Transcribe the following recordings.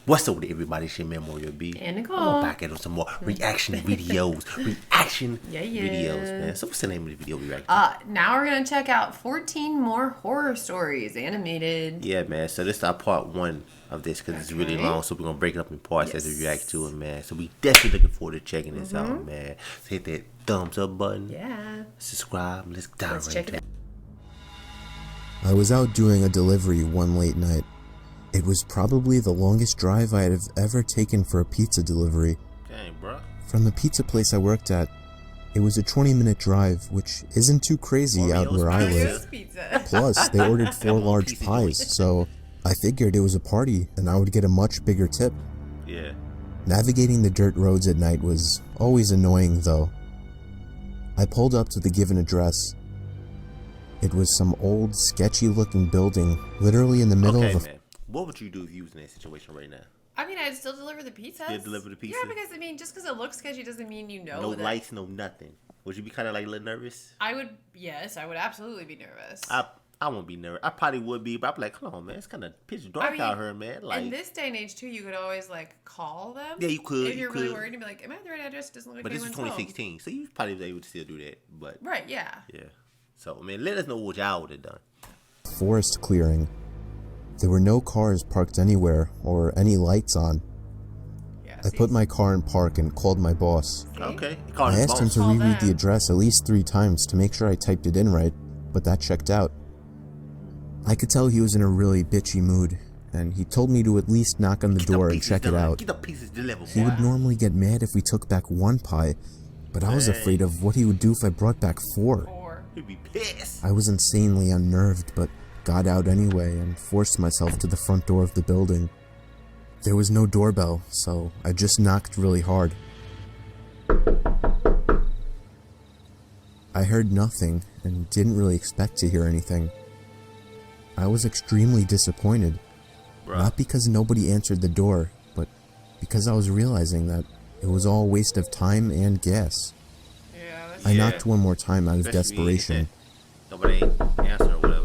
What's up with everybody? It's your man Mario B. And Nicole. I'm back at some more reaction videos. Videos, man. So what's the name of the video we react to? Now we're going to check out 14 more horror stories, animated. Yeah, man. So this is our part one of this because it's really long. So we're going to break it up in parts as we react to it, man. So we definitely looking forward to checking this out, man. So hit that thumbs up button. Yeah. Subscribe. Let's check it out. I was out doing a delivery one late night. It was probably the longest drive I have ever taken for a pizza delivery. Dang, bro. From the pizza place I worked at, it was a 20-minute drive, which isn't too crazy out where I live. Plus, they ordered 4 large pies, so I figured it was a party and I would get a much bigger tip. Yeah. Navigating the dirt roads at night was always annoying, though. I pulled up to the given address. It was some old, sketchy-looking building, literally in the middle of a... Man. What would you do if you was in that situation right now? I mean, I'd still deliver the pizza. Still deliver the pizza? Yeah, because, I mean, just because it looks sketchy doesn't mean you know no that... lights, no nothing. Would you be kind of like a little nervous? Yes, I would absolutely be nervous. I won't be nervous. I probably would be, but I'd be like, come on, man. It's kind of pitch dark out here, man. Like, in this day and age, too, you could always, like, call them. Yeah, you could. If you're really worried and be like, am I at the right address? Doesn't look like but this is anyone's 2016, home. so you probably was able to still do that. But Right, yeah. Yeah. So, I mean, let us know what y'all would have done. Forest clearing. There were no cars parked anywhere or any lights on. Yeah, I put my car in park and called my boss. Okay. I asked him to reread the address at least 3 times to make sure I typed it in right, but that checked out. I could tell he was in a really bitchy mood, and he told me to at least knock on the door and check it out. Get the pieces delivered. He would normally get mad if we took back 1 pie, but I was afraid of what he would do if I brought back 4. He'd be pissed. I was insanely unnerved, but got out anyway and forced myself to the front door of the building. There was no doorbell, so I just knocked really hard. I heard nothing and didn't really expect to hear anything. I was extremely disappointed, not because nobody answered the door, but because I was realizing that it was all a waste of time and gas. I knocked one more time out of desperation. Nobody answered or whatever.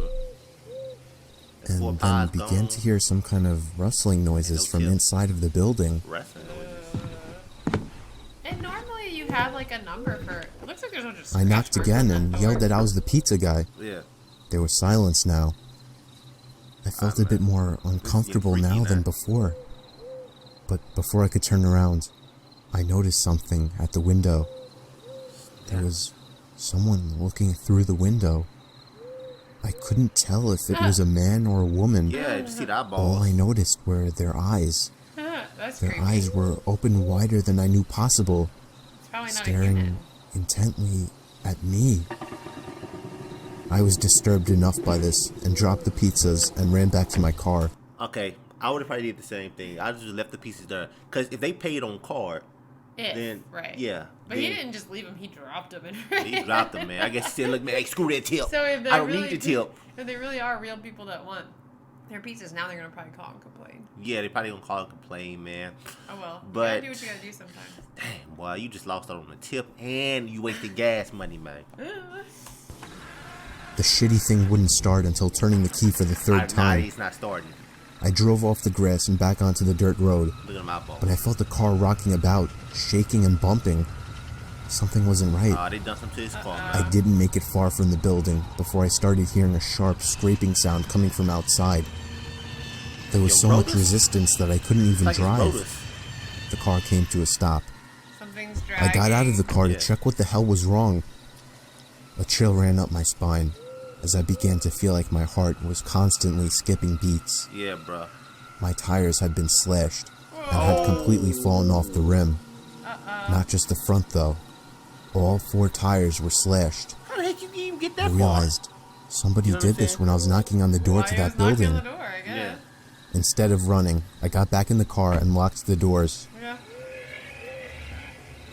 And then began to hear some kind of rustling noises from inside of the building. And normally you have like a number for it. Looks like there's no just I knocked again and yelled that I was the pizza guy. Yeah. There was silence now. I felt a bit more uncomfortable now than before. But before I could turn around, I noticed something at the window. There was someone looking through the window. I couldn't tell if it was a man or a woman. Yeah, you see the eyeballs. All I noticed were their eyes. That's Their creepy. eyes were open wider than I knew possible, staring intently at me. I was disturbed enough by this and dropped the pizzas and ran back to my car. Okay, I would have probably did the same thing. I just left the pieces there. Because if they paid on card, then, yeah. But then, he didn't just leave them, he dropped them. He dropped them, man. I guess he said, look, man, hey, screw that tip. So if I don't need the tip. If they really are real people that want their pizzas, now they're going to probably call and complain. Yeah, they probably going to call and complain, man. Oh, well. But, you gotta do what you got to do sometimes. Damn, boy, you just lost out on the tip and you wasted gas money, man. The shitty thing wouldn't start until turning the key for the 3rd time. It's not starting. I drove off the grass and back onto the dirt road, Look at my ball. but I felt the car rocking about, shaking and bumping. Something wasn't right. They done something to his car, man. I didn't make it far from the building before I started hearing a sharp scraping sound coming from outside. There was so much resistance that I couldn't even drive. The car came to a stop. Something's dragging. I got out of the car to check what the hell was wrong. A chill ran up my spine as I began to feel like my heart was constantly skipping beats. Yeah, bro. My tires had been slashed and had completely fallen off the rim. Not just the front, though. All 4 tires were slashed. How the heck you even get that I realized somebody did this when I was knocking on the door to that building. Yeah. Instead of running, I got back in the car and locked the doors. Yeah.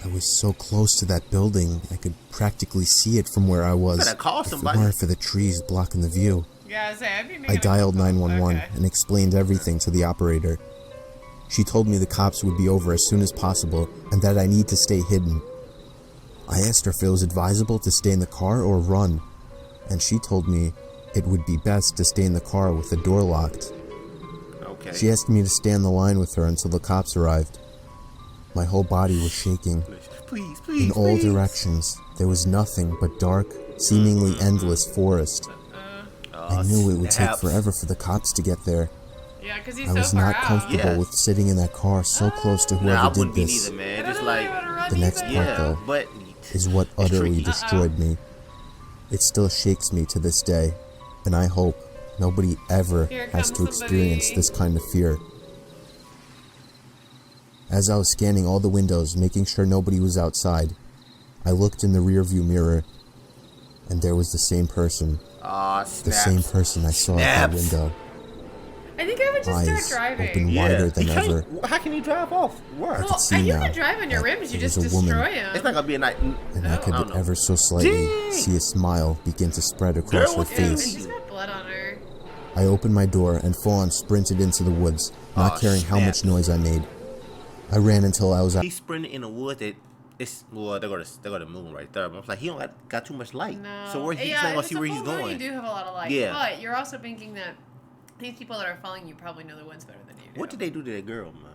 I was so close to that building, I could practically see it from where I was. Better call somebody. If it weren't for the trees blocking the view. Yeah, I'd be I dialed 911 and explained everything to the operator. She told me the cops would be over as soon as possible and that I need to stay hidden. I asked her if it was advisable to stay in the car or run, and she told me it would be best to stay in the car with the door locked. Okay. She asked me to stay on the line with her until the cops arrived. My whole body was shaking. Please, In all directions, there was nothing but dark, seemingly endless forest. I knew it would take forever for the cops to get there. Yeah, because he's I so was far not out. comfortable with sitting in that car so close to Nah, I whoever did wouldn't be this. neither, man. I Just don't really like, want to run The next either. part, yeah, though, but is what it's utterly tricky. destroyed me. It still shakes me to this day, and I hope nobody ever Here has comes to experience somebody. this kind of fear. As I was scanning all the windows, making sure nobody was outside, I looked in the rearview mirror, and there was the same person. Aw, The snaps. same person I saw at that Snaps. window. I think I would just Eyes start driving. open wider than He can't- ever. How can you drive off? Where? I could Well, see you now can drive on your that rims, you it just was a woman. destroy It's them. not gonna be a night. And No. I could I don't know. ever so slightly Dang. see a smile begin to spread across her what's Ew, and face. she's got blood on her. I opened my door and full-on sprinted into the woods, not Aw, caring how much snaps. noise I made. I ran until I was out. He's sprinting in the woods. It's well, they got the moon right there. But I was like, he don't got too much light. No. So where he's yeah, not if gonna it's see a where full he's moon, going. You do have a lot of light. Yeah. But you're also thinking that these people that are following you probably know the woods better than you do. What did they do to that girl, man?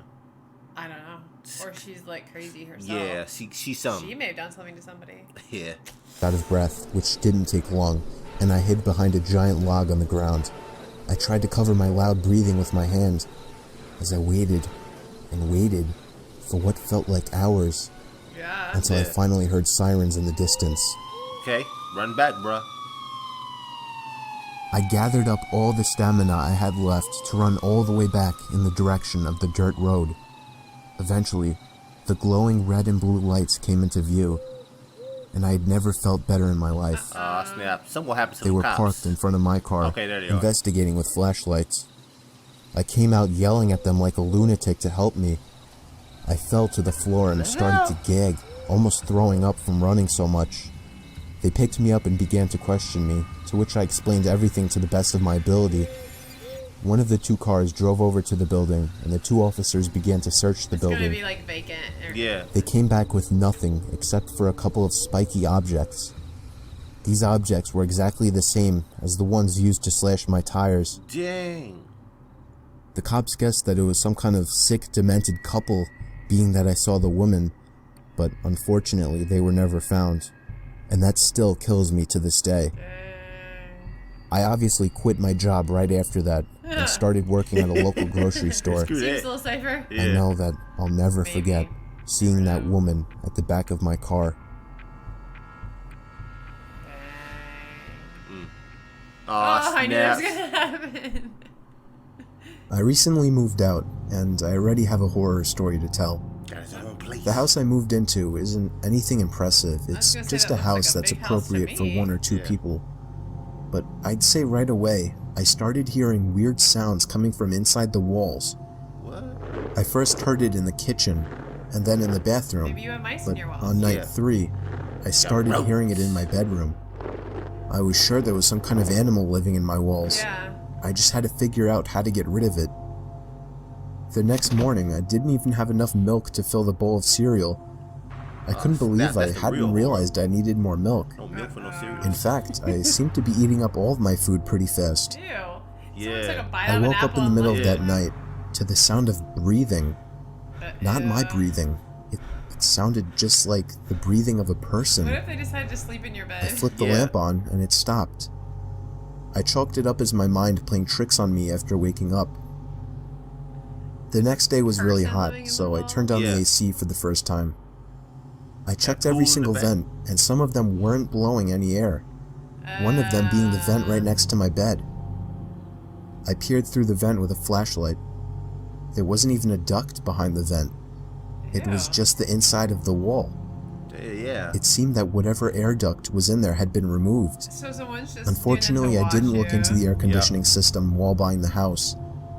I don't know. Or she's like crazy herself. Yeah, she's something. She may have done something to somebody. Yeah. Out of breath, which didn't take long, and I hid behind a giant log on the ground. I tried to cover my loud breathing with my hand as I waited and waited for what felt like hours Yeah. until I Yeah. finally heard sirens in the distance. Okay, run back, bruh. I gathered up all the stamina I had left to run all the way back in the direction of the dirt road. Eventually, the glowing red and blue lights came into view, and I had never felt better in my life. Aw, snap. Something happened to They the were cops. parked in front of my car, Okay, there they are. investigating with flashlights. I came out yelling at them like a lunatic to help me. I fell to the floor and started to gag, almost throwing up from running so much. They picked me up and began to question me, to which I explained everything to the best of my ability. One of the two cars drove over to the building, and the two officers began to search the It's gonna building. be like vacant. Or... Yeah. They came back with nothing except for a couple of spiky objects. These objects were exactly the same as the ones used to slash my tires. Dang. The cops guessed that it was some kind of sick, demented couple, being that I saw the woman, but unfortunately they were never found. And that still kills me to this day. I obviously quit my job right after that and started working at a local grocery store. Screw Seems that. a little safer. Yeah. I know that I'll never Maybe. forget seeing that woman at the back of my car. Aw, Oh, I knew it was snap. gonna happen. I recently moved out, and I already have a horror story to tell. Got his own place. The house I moved into isn't anything impressive. It's gonna say just that a looks house like a that's big house to appropriate for me. one or two Yeah. people. But I'd say right away, I started hearing weird sounds coming from inside the walls. What? I first heard it in the kitchen, and then in the bathroom. Maybe you have mice in But your walls. on night Yeah. 3, I started rodents. hearing it in my bedroom. I was sure there was some kind of animal living in my walls. Yeah. I just had to figure out how to get rid of it. The next morning, I didn't even have enough milk to fill the bowl of cereal. I couldn't believe I that's the hadn't real realized I needed more milk. No milk for no cereal. In fact, I seemed to be eating up all of my food pretty fast. Ew. Yeah. Someone took a bite I of an woke up in apple the and middle of left that it. night to the sound of breathing. Not my Ew. breathing. It sounded just like the breathing of a person. What if they decided to sleep in your bed? I flipped the Yeah. lamp on, and it stopped. I chalked it up as my mind playing tricks on me after waking up. The next day was really Person hot, living in so the I wall? turned on Yeah. the AC for the first time. I checked cool every in the single back. vent, and some of them weren't blowing any air. One of them being the vent right next to my bed. I peered through the vent with a flashlight. There wasn't even a duct behind the vent. It was Ew. just the inside of the wall. Yeah. It seemed that whatever air duct was in there had been removed. So someone's just Unfortunately, doing it I to didn't watch look you. into the air conditioning system while buying the house,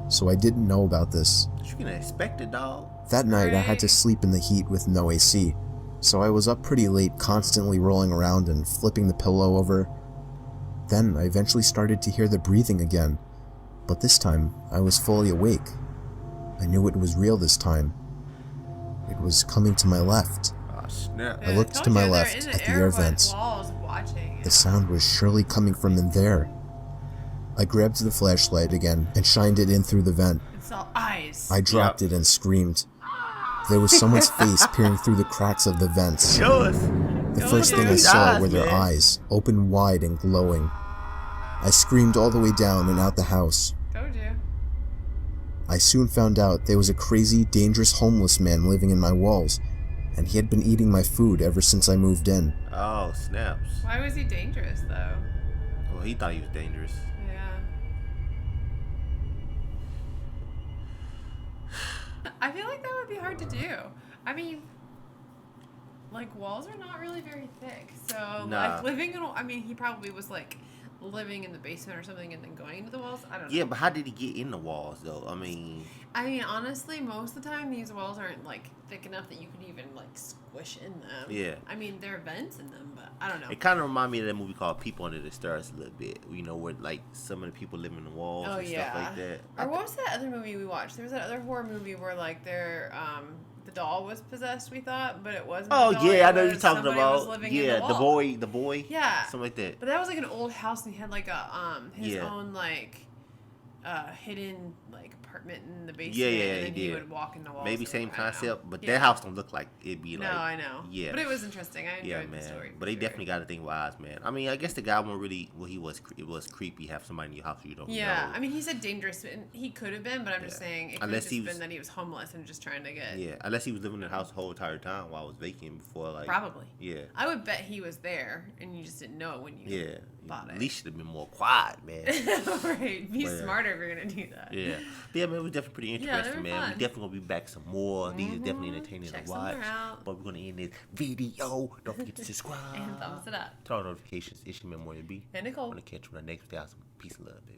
so I didn't know about this. You can expect it, dog. That night, I had to Right. sleep in the heat with no AC, so I was up pretty late, constantly rolling around and flipping the pillow over. Then, I eventually started to hear the breathing again, but this time, I was fully awake. I knew it was real this time. It was coming to my left. Oh, snap. Yeah, I looked told to my you, they're left in at the air vents. Walls watching. The sound was surely coming from in there. I grabbed the flashlight again and shined it in through the vent. Saw eyes. I dropped it and screamed. There was someone's face peering through the cracks of the vents. Show us. The first thing I saw were their eyes, open wide and glowing. I screamed all the way down and out the house. Told you. I soon found out there was a crazy, dangerous homeless man living in my walls, and he had been eating my food ever since I moved in. Oh, snaps. Why was he dangerous, though? Well, he thought he was dangerous. Yeah. I feel like that would be hard to do. I mean, like, walls are not really very thick. So, Nah. like, living in I mean, he probably was, like, living in the basement or something and then going into the walls. I don't know. Yeah, but how did he get in the walls, though? I mean, Honestly, most of the time, these walls aren't, like, thick enough that you could even, like, squish in them. Yeah. I mean, there are vents in them, but I don't know. it kind of reminded me of that movie called People Under the Stars a little bit. You know, where, like, some of the people live in the walls Oh, and yeah. stuff like that. Or what was that other movie we watched? There was that other horror movie where, like, the doll was possessed, we thought, but it wasn't. Oh, the doll, yeah, I it know what was you're talking somebody was about. living in Yeah, the the wall. boy. Yeah. Something like that. But that was like an old house, and he had like a his Yeah. own like hidden like apartment in the basement. Yeah, and then he he did. would walk in the walls. Maybe or- same I don't know. concept, but Yeah. that house don't look like it'd be No, like. I know. Yeah. But it was interesting. I enjoyed Yeah, the man. story. But they definitely got a thing with eyes, man. I mean, I guess the guy won't really. Well, it was creepy. Have somebody in your house you don't Yeah, know. I mean, he said dangerous, and he could have been, but I'm just Yeah. saying it could have Unless just he was- been that he was homeless and just trying to get. Yeah, unless he was living in the house the whole entire time while it was vacant before, like. Probably. Yeah. I would bet he was there, and you just didn't know it when you Yeah. bought At it. least should have been more quiet, man. Right. Be But, yeah. smarter if you're gonna do that. Yeah. But yeah, man, it was definitely pretty Yeah, they interesting, were man. fun. We definitely gonna be back some more. These are definitely Mhm. entertaining Check to some watch. more out. But we're gonna end this video. Don't forget to subscribe. And thumbs it up. Turn on notifications. It's your man, Morning B. And Nicole. I'm gonna catch you on the next video. Peace and love, baby.